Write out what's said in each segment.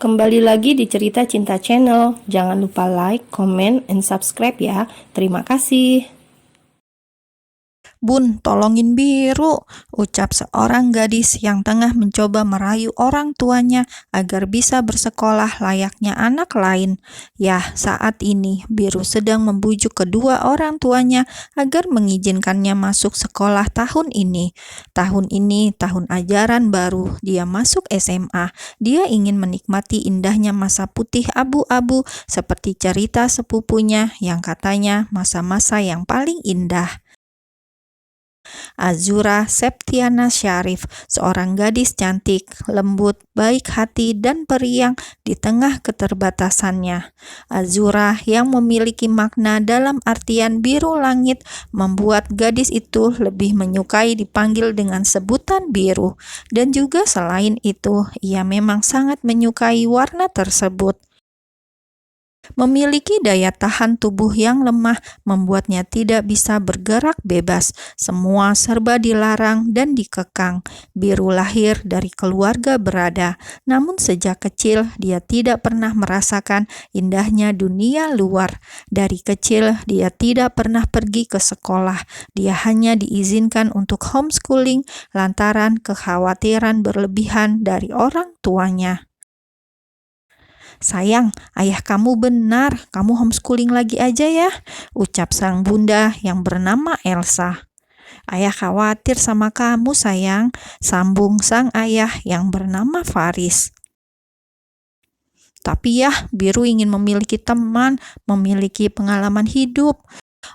Kembali lagi di Cerita Cinta Channel. Jangan lupa like, comment, and subscribe ya. Terima kasih. "Bun, tolongin Biru," ucap seorang gadis yang tengah mencoba merayu orang tuanya agar bisa bersekolah layaknya anak lain. Yah, saat ini Biru sedang membujuk kedua orang tuanya agar mengizinkannya masuk sekolah tahun ini. Tahun ini tahun ajaran baru, dia masuk SMA. Dia ingin menikmati indahnya masa putih abu-abu seperti cerita sepupunya yang katanya masa-masa yang paling indah. Azura Septiana Syarif, seorang gadis cantik, lembut, baik hati, dan periang di tengah keterbatasannya. Azura yang memiliki makna dalam artian biru langit membuat gadis itu lebih menyukai dipanggil dengan sebutan biru. Dan juga selain itu, ia memang sangat menyukai warna tersebut. Memiliki daya tahan tubuh yang lemah membuatnya tidak bisa bergerak bebas. Semua serba dilarang dan dikekang. Biru lahir dari keluarga berada, namun sejak kecil dia tidak pernah merasakan indahnya dunia luar. Dari kecil dia tidak pernah pergi ke sekolah. Dia hanya diizinkan untuk homeschooling lantaran kekhawatiran berlebihan dari orang tuanya. "Sayang, ayah kamu benar, kamu homeschooling lagi aja ya," ucap sang bunda yang bernama Elsa. "Ayah khawatir sama kamu sayang," sambung sang ayah yang bernama Faris. "Tapi ya, Biru ingin memiliki teman, memiliki pengalaman hidup,"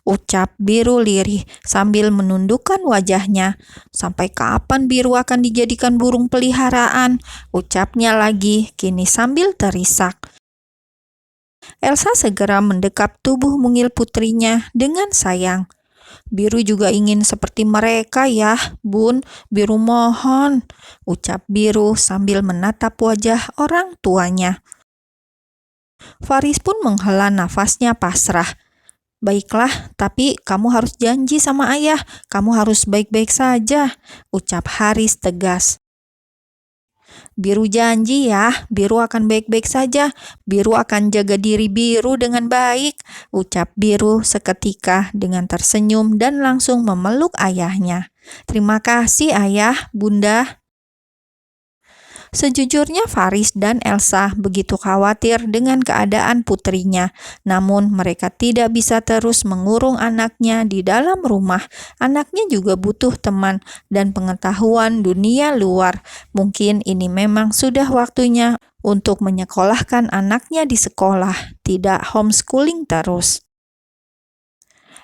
ucap Biru lirih sambil menundukkan wajahnya. "Sampai kapan Biru akan dijadikan burung peliharaan?" ucapnya lagi, kini sambil terisak. Elsa segera mendekap tubuh mungil putrinya dengan sayang. "Biru juga ingin seperti mereka ya, Bun. Biru mohon," ucap Biru sambil menatap wajah orang tuanya. Faris pun menghela nafasnya pasrah. "Baiklah, tapi kamu harus janji sama ayah. Kamu harus baik-baik saja," ucap Haris tegas. "Biru janji ya, Biru akan baik-baik saja. Biru akan jaga diri Biru dengan baik," ucap Biru seketika dengan tersenyum dan langsung memeluk ayahnya. "Terima kasih ayah, bunda." Sejujurnya Faris dan Elsa begitu khawatir dengan keadaan putrinya, namun mereka tidak bisa terus mengurung anaknya di dalam rumah. Anaknya juga butuh teman dan pengetahuan dunia luar. Mungkin ini memang sudah waktunya untuk menyekolahkan anaknya di sekolah, tidak homeschooling terus.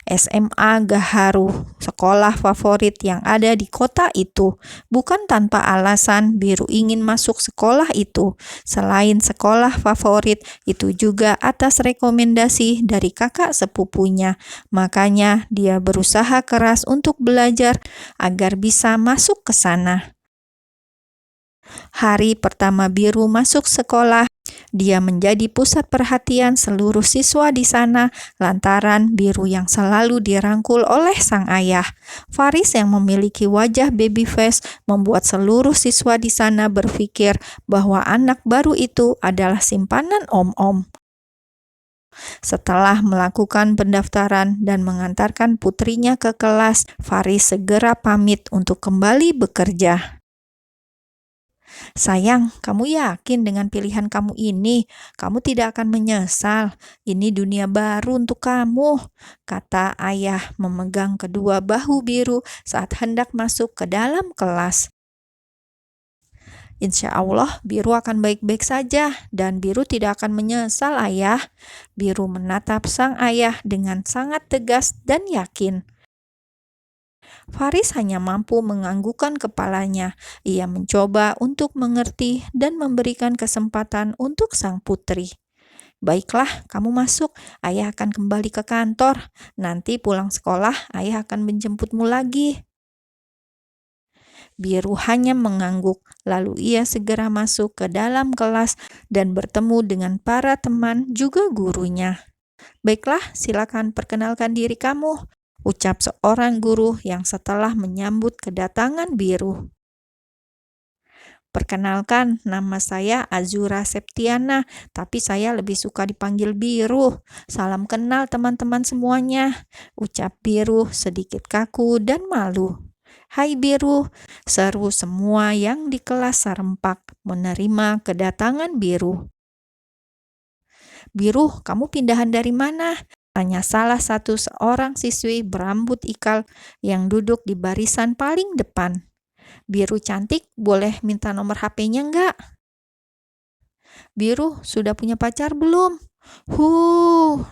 SMA Gaharu, sekolah favorit yang ada di kota itu. Bukan tanpa alasan Biru ingin masuk sekolah itu. Selain sekolah favorit, itu juga atas rekomendasi dari kakak sepupunya. Makanya dia berusaha keras untuk belajar agar bisa masuk ke sana. Hari pertama Biru masuk sekolah, dia menjadi pusat perhatian seluruh siswa di sana lantaran Biru yang selalu dirangkul oleh sang ayah. Faris yang memiliki wajah baby face membuat seluruh siswa di sana berpikir bahwa anak baru itu adalah simpanan om-om. Setelah melakukan pendaftaran dan mengantarkan putrinya ke kelas, Faris segera pamit untuk kembali bekerja. "Sayang, kamu yakin dengan pilihan kamu ini? Kamu tidak akan menyesal. Ini dunia baru untuk kamu," kata ayah memegang kedua bahu Biru saat hendak masuk ke dalam kelas. "Insya Allah Biru akan baik-baik saja dan Biru tidak akan menyesal ayah." Biru menatap sang ayah dengan sangat tegas dan yakin. Faris hanya mampu menganggukkan kepalanya. Ia mencoba untuk mengerti dan memberikan kesempatan untuk sang putri. "Baiklah, kamu masuk. Ayah akan kembali ke kantor. Nanti pulang sekolah, ayah akan menjemputmu lagi." Biru hanya mengangguk, lalu ia segera masuk ke dalam kelas dan bertemu dengan para teman juga gurunya. "Baiklah, silakan perkenalkan diri kamu," ucap seorang guru yang setelah menyambut kedatangan Biru. Perkenalkan, nama saya Azura Septiana, tapi saya lebih suka dipanggil Biru. Salam kenal teman-teman semuanya, ucap Biru sedikit kaku dan malu. Hai Biru, seru semua yang di kelas serempak menerima kedatangan Biru. Biru, kamu pindahan dari mana? Tanya salah satu seorang siswi berambut ikal yang duduk di barisan paling depan. Biru cantik, boleh minta nomor HP-nya enggak? Biru, sudah punya pacar belum?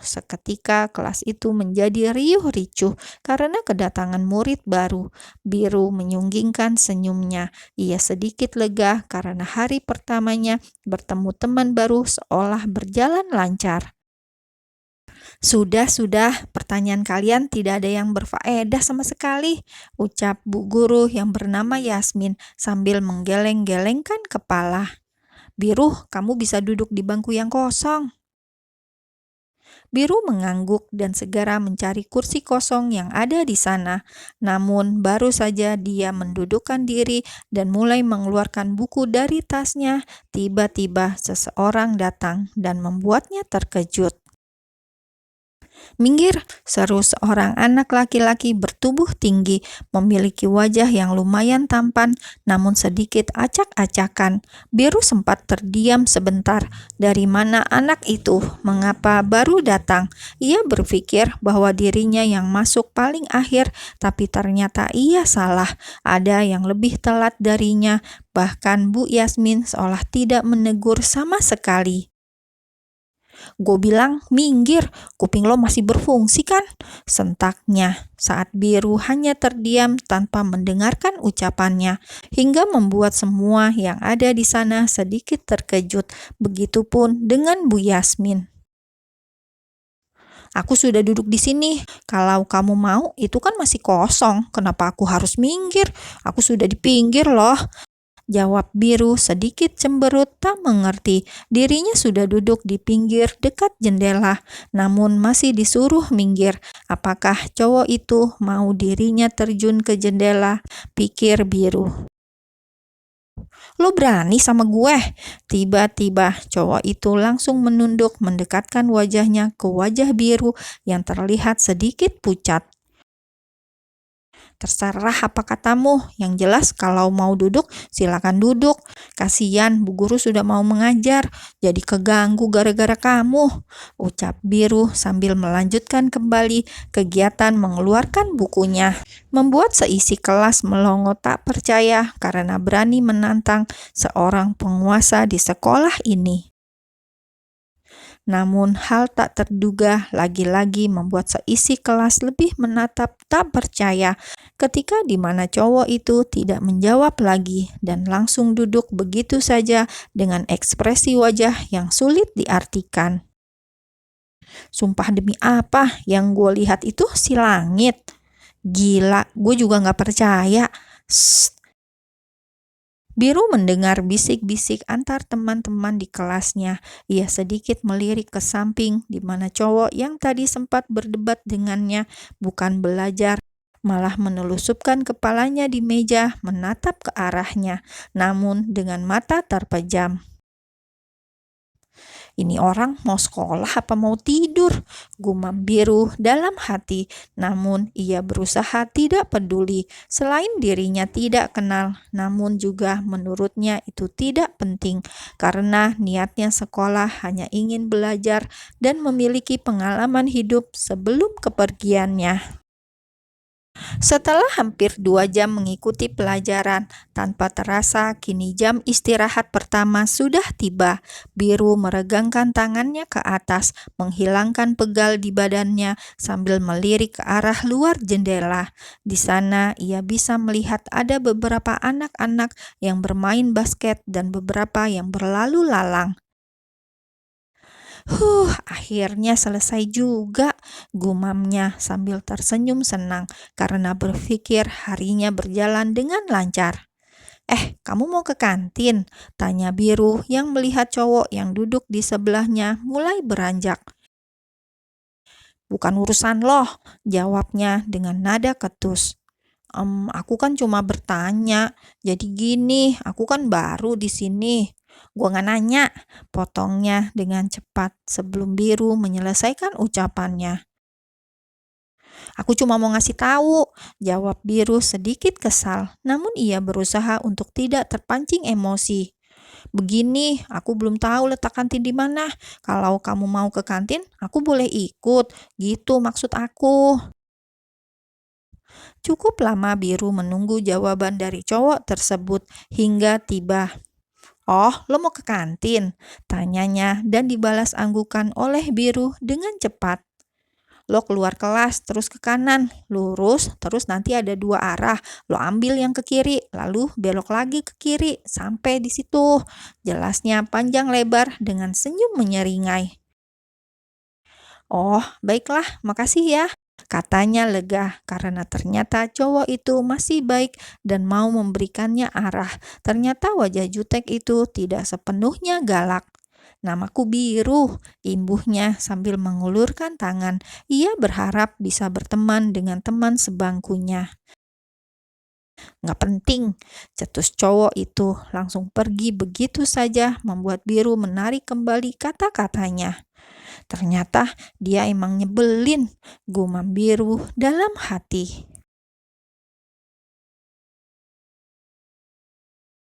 Seketika kelas itu menjadi riuh ricuh karena kedatangan murid baru. Biru menyunggingkan senyumnya. Ia sedikit lega karena hari pertamanya bertemu teman baru seolah berjalan lancar. Sudah, pertanyaan kalian tidak ada yang berfaedah sama sekali, ucap Bu Guru yang bernama Yasmin sambil menggeleng-gelengkan kepala. Biru, kamu bisa duduk di bangku yang kosong. Biru mengangguk dan segera mencari kursi kosong yang ada di sana. Namun baru saja dia mendudukkan diri dan mulai mengeluarkan buku dari tasnya, tiba-tiba seseorang datang dan membuatnya terkejut. Minggir, seru seorang anak laki-laki bertubuh tinggi, memiliki wajah yang lumayan tampan, namun sedikit acak-acakan. Biru sempat terdiam sebentar. Dari mana anak itu? Mengapa baru datang? Ia berpikir bahwa dirinya yang masuk paling akhir, tapi ternyata ia salah. Ada yang lebih telat darinya, bahkan Bu Yasmin seolah tidak menegur sama sekali. Gue bilang, minggir, kuping lo masih berfungsi kan? Sentaknya saat Biru hanya terdiam tanpa mendengarkan ucapannya, hingga membuat semua yang ada di sana sedikit terkejut. Begitupun dengan Bu Yasmin. Aku sudah duduk di sini. Kalau kamu mau, itu kan masih kosong. Kenapa aku harus minggir? Aku sudah di pinggir loh. Jawab Biru sedikit cemberut tak mengerti. Dirinya sudah duduk di pinggir dekat jendela, namun masih disuruh minggir. Apakah cowok itu mau dirinya terjun ke jendela? Pikir Biru. Lo berani sama gue? Tiba-tiba cowok itu langsung menunduk mendekatkan wajahnya ke wajah Biru yang terlihat sedikit pucat. Terserah apa katamu, yang jelas kalau mau duduk silakan duduk. Kasian Bu Guru sudah mau mengajar, jadi keganggu gara-gara kamu, ucap Biru sambil melanjutkan kembali kegiatan mengeluarkan bukunya. Membuat seisi kelas melongo tak percaya karena berani menantang seorang penguasa di sekolah ini. Namun hal tak terduga lagi-lagi membuat seisi kelas lebih menatap tak percaya ketika di mana cowok itu tidak menjawab lagi dan langsung duduk begitu saja dengan ekspresi wajah yang sulit diartikan. Sumpah demi apa, yang gue lihat itu si langit. Gila, gue juga gak percaya. Shh. Biru mendengar bisik-bisik antar teman-teman di kelasnya. Ia sedikit melirik ke samping di mana cowok yang tadi sempat berdebat dengannya bukan belajar, malah menelusupkan kepalanya di meja menatap ke arahnya, namun dengan mata terpejam. Ini orang mau sekolah apa mau tidur? Gumam Biru dalam hati, namun ia berusaha tidak peduli. Selain dirinya tidak kenal, namun juga menurutnya itu tidak penting karena niatnya sekolah hanya ingin belajar dan memiliki pengalaman hidup sebelum kepergiannya. Setelah hampir 2 jam mengikuti pelajaran, tanpa terasa kini jam istirahat pertama sudah tiba. Biru meregangkan tangannya ke atas, menghilangkan pegal di badannya sambil melirik ke arah luar jendela. Di sana ia bisa melihat ada beberapa anak-anak yang bermain basket dan beberapa yang berlalu lalang. Akhirnya selesai juga, gumamnya sambil tersenyum senang karena berpikir harinya berjalan dengan lancar. Kamu mau ke kantin? Tanya Biru yang melihat cowok yang duduk di sebelahnya mulai beranjak. Bukan urusan loh, jawabnya dengan nada ketus. Aku kan cuma bertanya. Jadi gini, aku kan baru di sini. Gua nggak nanya, potongnya dengan cepat sebelum biru menyelesaikan ucapannya. Aku cuma mau ngasih tahu, jawab biru sedikit kesal, namun ia berusaha untuk tidak terpancing emosi. Begini, aku belum tahu letak kantin di mana. Kalau kamu mau ke kantin, aku boleh ikut. Gitu maksud aku. Cukup lama biru menunggu jawaban dari cowok tersebut hingga tiba. Oh, lo mau ke kantin? Tanyanya dan dibalas anggukan oleh biru dengan cepat. Lo keluar kelas, terus ke kanan, lurus, terus nanti ada dua arah. Lo ambil yang ke kiri, lalu belok lagi ke kiri, sampai di situ. Jelasnya panjang lebar dengan senyum menyeringai. Oh, baiklah, makasih ya. Katanya lega karena ternyata cowok itu masih baik dan mau memberikannya arah. Ternyata wajah jutek itu tidak sepenuhnya galak. Namaku Biru, imbuhnya sambil mengulurkan tangan. Ia berharap bisa berteman dengan teman sebangkunya. Nggak penting, cetus cowok itu langsung pergi begitu saja membuat Biru menarik kembali kata-katanya. Ternyata dia emang nyebelin, gumam Biru dalam hati.